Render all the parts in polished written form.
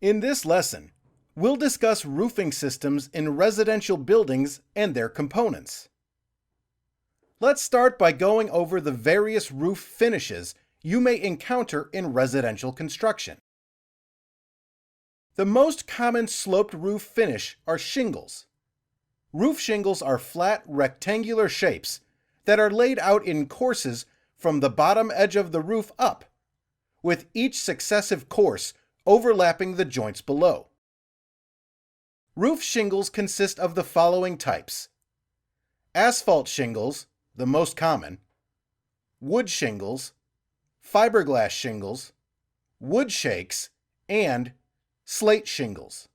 In this lesson, we'll discuss roofing systems in residential buildings and their components. Let's start by going over the various roof finishes you may encounter in residential construction. The most common sloped roof finish are shingles. Roof shingles are flat, rectangular shapes that are laid out in courses from the bottom edge of the roof up, with each successive course overlapping the joints below. Roof shingles consist of the following types: asphalt shingles, the most common, wood shingles, fiberglass shingles, wood shakes, and slate shingles.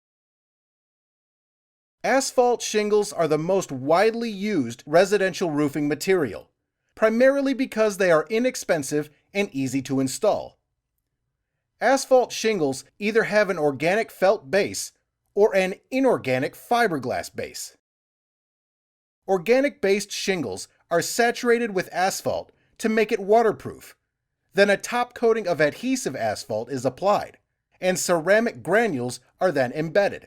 Asphalt shingles are the most widely used residential roofing material, primarily because they are inexpensive and easy to install. Asphalt shingles either have an organic felt base or an inorganic fiberglass base. Organic-based shingles are saturated with asphalt to make it waterproof. Then a top coating of adhesive asphalt is applied, and ceramic granules are then embedded.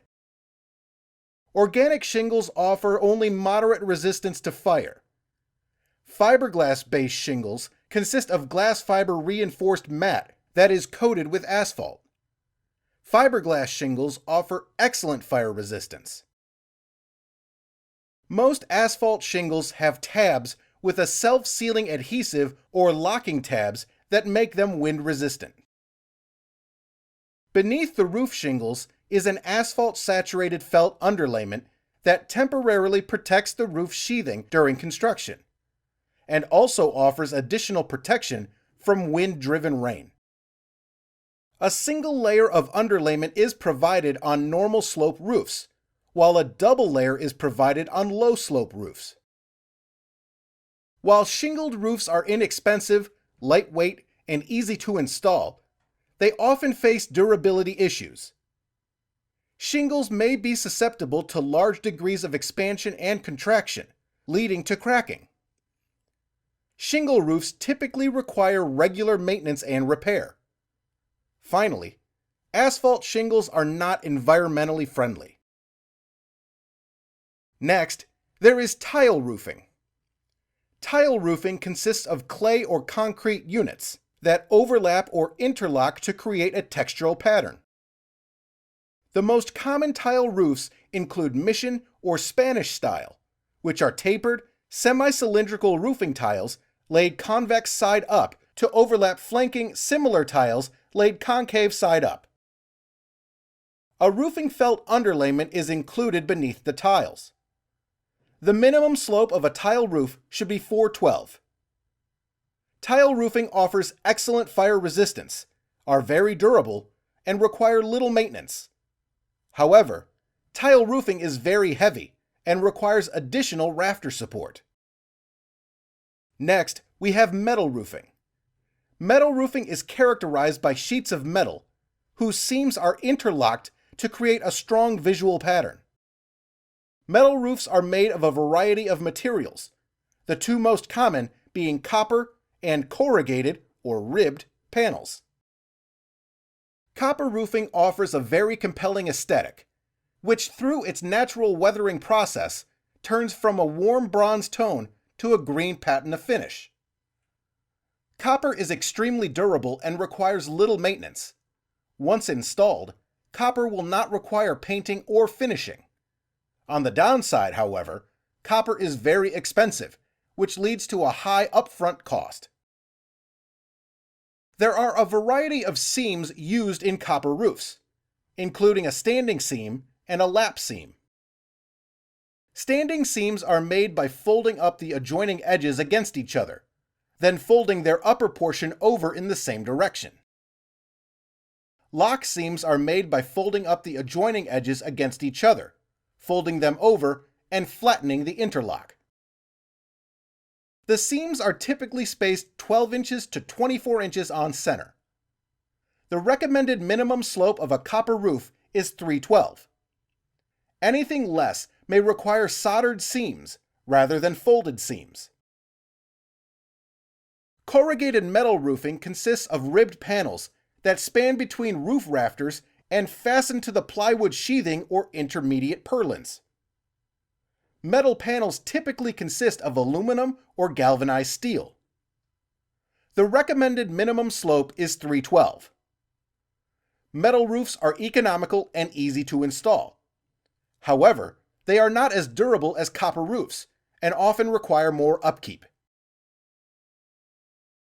Organic shingles offer only moderate resistance to fire. Fiberglass-based shingles consist of glass fiber reinforced mat that is coated with asphalt. Fiberglass shingles offer excellent fire resistance. Most asphalt shingles have tabs with a self-sealing adhesive or locking tabs that make them wind-resistant. Beneath the roof shingles is an asphalt-saturated felt underlayment that temporarily protects the roof sheathing during construction, and also offers additional protection from wind-driven rain. A single layer of underlayment is provided on normal slope roofs, while a double layer is provided on low slope roofs. While shingled roofs are inexpensive, lightweight, and easy to install, they often face durability issues. Shingles may be susceptible to large degrees of expansion and contraction, leading to cracking. Shingle roofs typically require regular maintenance and repair. Finally, asphalt shingles are not environmentally friendly. Next, there is tile roofing. Tile roofing consists of clay or concrete units that overlap or interlock to create a textural pattern. The most common tile roofs include Mission or Spanish style, which are tapered, semi-cylindrical roofing tiles laid convex side up to overlap flanking similar tiles laid concave side up. A roofing felt underlayment is included beneath the tiles. The minimum slope of a tile roof should be 412. Tile roofing offers excellent fire resistance, are very durable, and require little maintenance. However, tile roofing is very heavy and requires additional rafter support. Next, we have metal roofing. Metal roofing is characterized by sheets of metal whose seams are interlocked to create a strong visual pattern. Metal roofs are made of a variety of materials, the two most common being copper and corrugated or ribbed panels. Copper roofing offers a very compelling aesthetic, which through its natural weathering process turns from a warm bronze tone to a green patina finish. Copper is extremely durable and requires little maintenance. Once installed, copper will not require painting or finishing. On the downside, however, copper is very expensive, which leads to a high upfront cost. There are a variety of seams used in copper roofs, including a standing seam and a lap seam. Standing seams are made by folding up the adjoining edges against each other, then folding their upper portion over in the same direction. Lock seams are made by folding up the adjoining edges against each other, folding them over, and flattening the interlock. The seams are typically spaced 12 inches to 24 inches on center. The recommended minimum slope of a copper roof is 312. Anything less may require soldered seams rather than folded seams. Corrugated metal roofing consists of ribbed panels that span between roof rafters and fastened to the plywood sheathing or intermediate purlins. Metal panels typically consist of aluminum or galvanized steel. The recommended minimum slope is 312. Metal roofs are economical and easy to install. However, they are not as durable as copper roofs and often require more upkeep.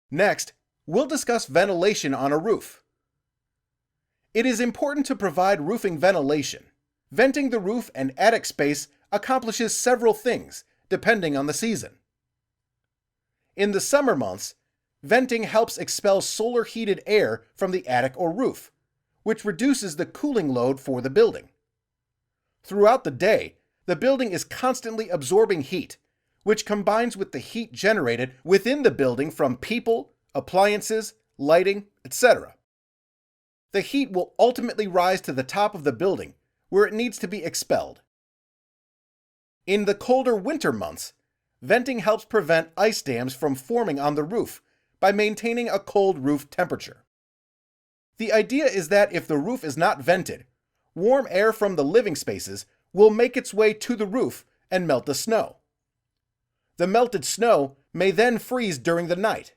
Next, we'll discuss ventilation on a roof. It is important to provide roofing ventilation. Venting the roof and attic space accomplishes several things, depending on the season. In the summer months, venting helps expel solar-heated air from the attic or roof, which reduces the cooling load for the building. Throughout the day, the building is constantly absorbing heat, which combines with the heat generated within the building from people, appliances, lighting, etc. The heat will ultimately rise to the top of the building, where it needs to be expelled. In the colder winter months, venting helps prevent ice dams from forming on the roof by maintaining a cold roof temperature. The idea is that if the roof is not vented, warm air from the living spaces will make its way to the roof and melt the snow. The melted snow may then freeze during the night.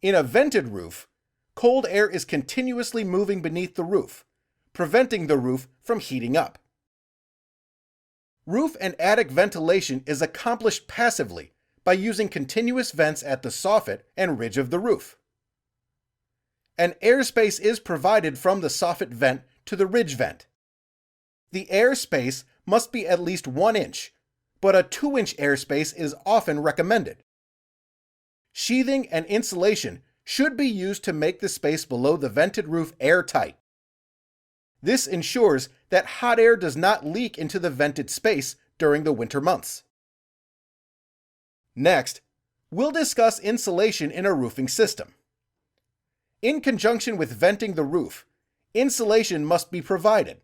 In a vented roof, cold air is continuously moving beneath the roof, preventing the roof from heating up. Roof and attic ventilation is accomplished passively by using continuous vents at the soffit and ridge of the roof. An airspace is provided from the soffit vent to the ridge vent. The airspace must be at least 1 inch, but a 2-inch airspace is often recommended. Sheathing and insulation should be used to make the space below the vented roof airtight. This ensures that hot air does not leak into the vented space during the winter months. Next, we'll discuss insulation in a roofing system. In conjunction with venting the roof, insulation must be provided.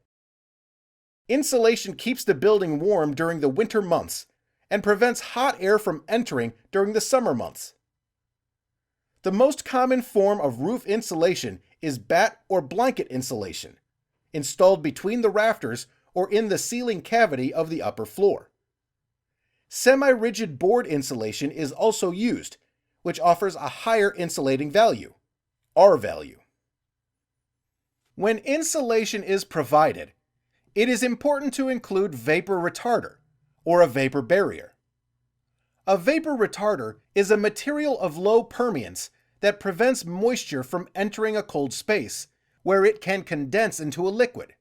Insulation keeps the building warm during the winter months and prevents hot air from entering during the summer months. The most common form of roof insulation is bat or blanket insulation, installed between the rafters or in the ceiling cavity of the upper floor. Semi-rigid board insulation is also used, which offers a higher insulating value, R value. When insulation is provided, it is important to include vapor retarder, or a vapor barrier. A vapor retarder is a material of low permeance that prevents moisture from entering a cold space, where it can condense into a liquid.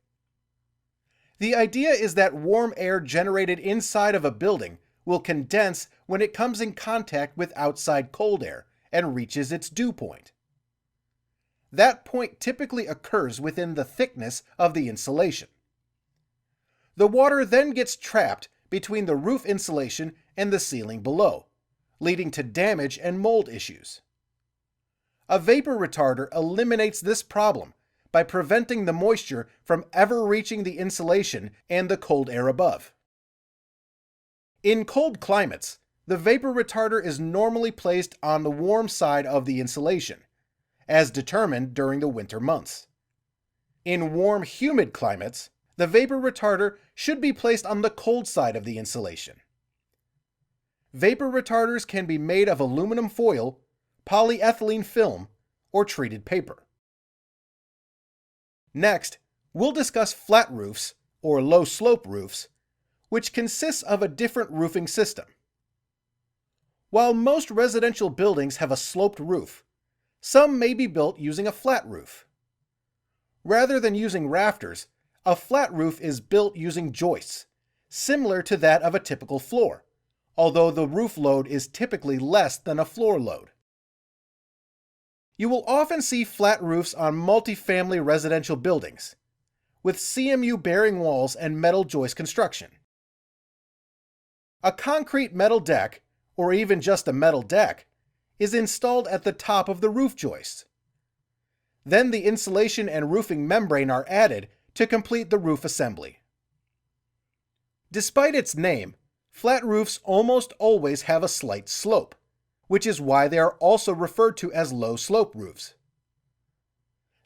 The idea is that warm air generated inside of a building will condense when it comes in contact with outside cold air and reaches its dew point. That point typically occurs within the thickness of the insulation. The water then gets trapped between the roof insulation and the ceiling below, leading to damage and mold issues. A vapor retarder eliminates this problem by preventing the moisture from ever reaching the insulation and the cold air above. In cold climates, the vapor retarder is normally placed on the warm side of the insulation, as determined during the winter months. In warm, humid climates, the vapor retarder should be placed on the cold side of the insulation. Vapor retarders can be made of aluminum foil, polyethylene film, or treated paper. Next, we'll discuss flat roofs, or low-slope roofs, which consists of a different roofing system. While most residential buildings have a sloped roof, some may be built using a flat roof. Rather than using rafters, a flat roof is built using joists, similar to that of a typical floor, although the roof load is typically less than a floor load. You will often see flat roofs on multifamily residential buildings, with CMU-bearing walls and metal joist construction. A concrete metal deck, or even just a metal deck, is installed at the top of the roof joist. Then the insulation and roofing membrane are added to complete the roof assembly. Despite its name, flat roofs almost always have a slight slope, which is why they are also referred to as low-slope roofs.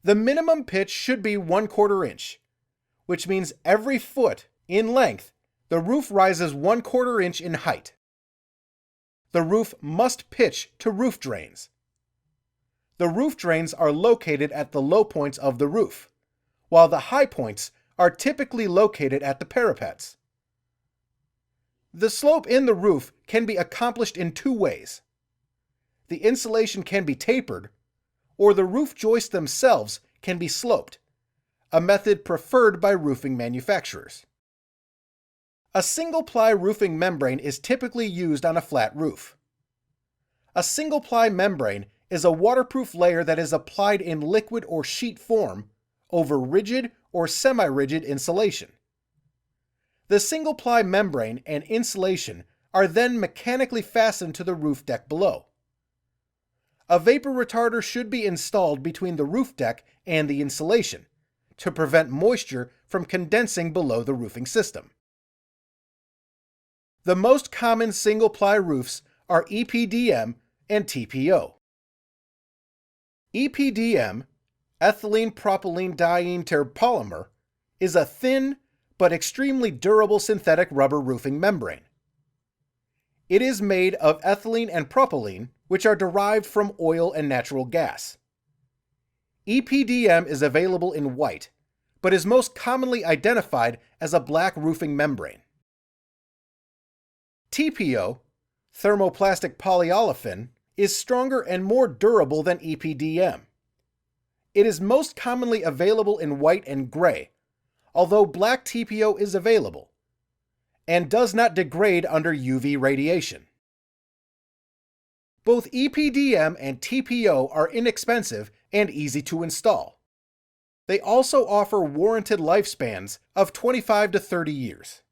The minimum pitch should be 1/4 inch, which means every foot in length, the roof rises 1/4 inch in height. The roof must pitch to roof drains. The roof drains are located at the low points of the roof, while the high points are typically located at the parapets. The slope in the roof can be accomplished in two ways. The insulation can be tapered, or the roof joists themselves can be sloped, a method preferred by roofing manufacturers. A single-ply roofing membrane is typically used on a flat roof. A single-ply membrane is a waterproof layer that is applied in liquid or sheet form over rigid or semi-rigid insulation. The single-ply membrane and insulation are then mechanically fastened to the roof deck below. A vapor retarder should be installed between the roof deck and the insulation to prevent moisture from condensing below the roofing system. The most common single-ply roofs are Epdm and TPO. Epdm, ethylene propylene diene terpolymer, is a thin but extremely durable synthetic rubber roofing membrane. It is made of ethylene and propylene, which are derived from oil and natural gas. Epdm is available in white, but is most commonly identified as a black roofing membrane. TPO, thermoplastic polyolefin, is stronger and more durable than Epdm. It is most commonly available in white and gray, although black TPO is available, and does not degrade under UV radiation. Both Epdm and TPO are inexpensive and easy to install. They also offer warranted lifespans of 25 to 30 years.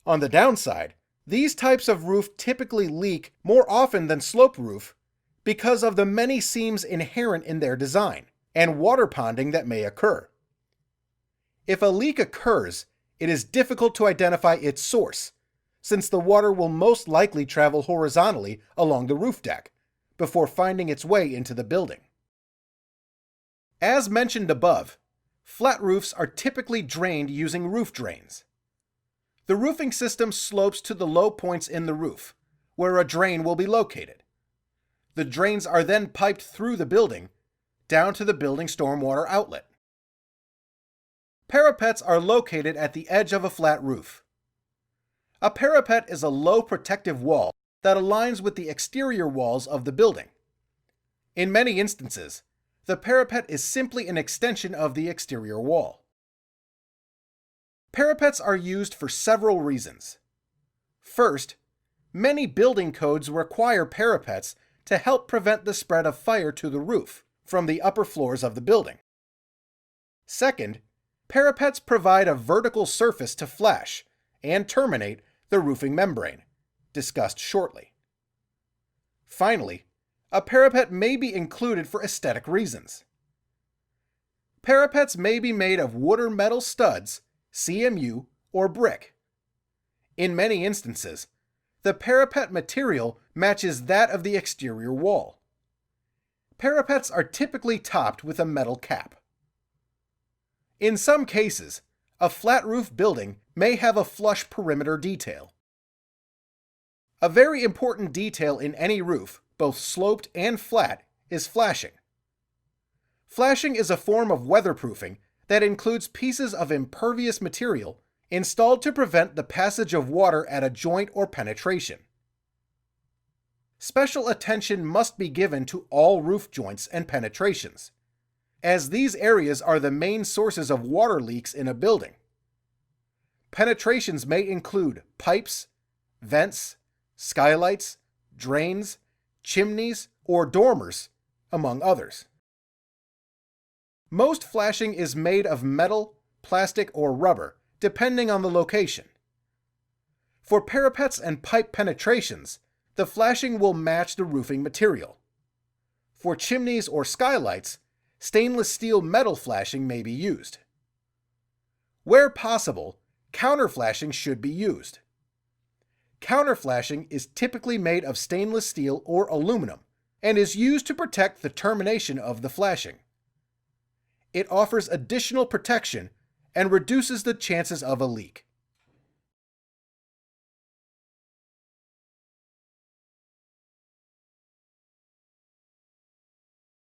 On the downside, these types of roof typically leak more often than sloped roof because of the many seams inherent in their design and water ponding that may occur. If a leak occurs, it is difficult to identify its source, since the water will most likely travel horizontally along the roof deck before finding its way into the building. As mentioned above, flat roofs are typically drained using roof drains. The roofing system slopes to the low points in the roof, where a drain will be located. The drains are then piped through the building, down to the building stormwater outlet. Parapets are located at the edge of a flat roof. A parapet is a low protective wall that aligns with the exterior walls of the building. In many instances, the parapet is simply an extension of the exterior wall. Parapets are used for several reasons. First, many building codes require parapets to help prevent the spread of fire to the roof from the upper floors of the building. Second, parapets provide a vertical surface to flash and terminate the roofing membrane, discussed shortly. Finally, a parapet may be included for aesthetic reasons. Parapets may be made of wood or metal studs, CMU, or brick. In many instances, the parapet material matches that of the exterior wall. Parapets are typically topped with a metal cap. In some cases, a flat roof building may have a flush perimeter detail. A very important detail in any roof, both sloped and flat, is flashing. Flashing is a form of weatherproofing that includes pieces of impervious material installed to prevent the passage of water at a joint or penetration. Special attention must be given to all roof joints and penetrations, as these areas are the main sources of water leaks in a building. Penetrations may include pipes, vents, skylights, drains, chimneys, or dormers, among others. Most flashing is made of metal, plastic, or rubber, depending on the location. For parapets and pipe penetrations, the flashing will match the roofing material. For chimneys or skylights, stainless steel metal flashing may be used. Where possible, counterflashing should be used. Counterflashing is typically made of stainless steel or aluminum and is used to protect the termination of the flashing. it offers additional protection and reduces the chances of a leak.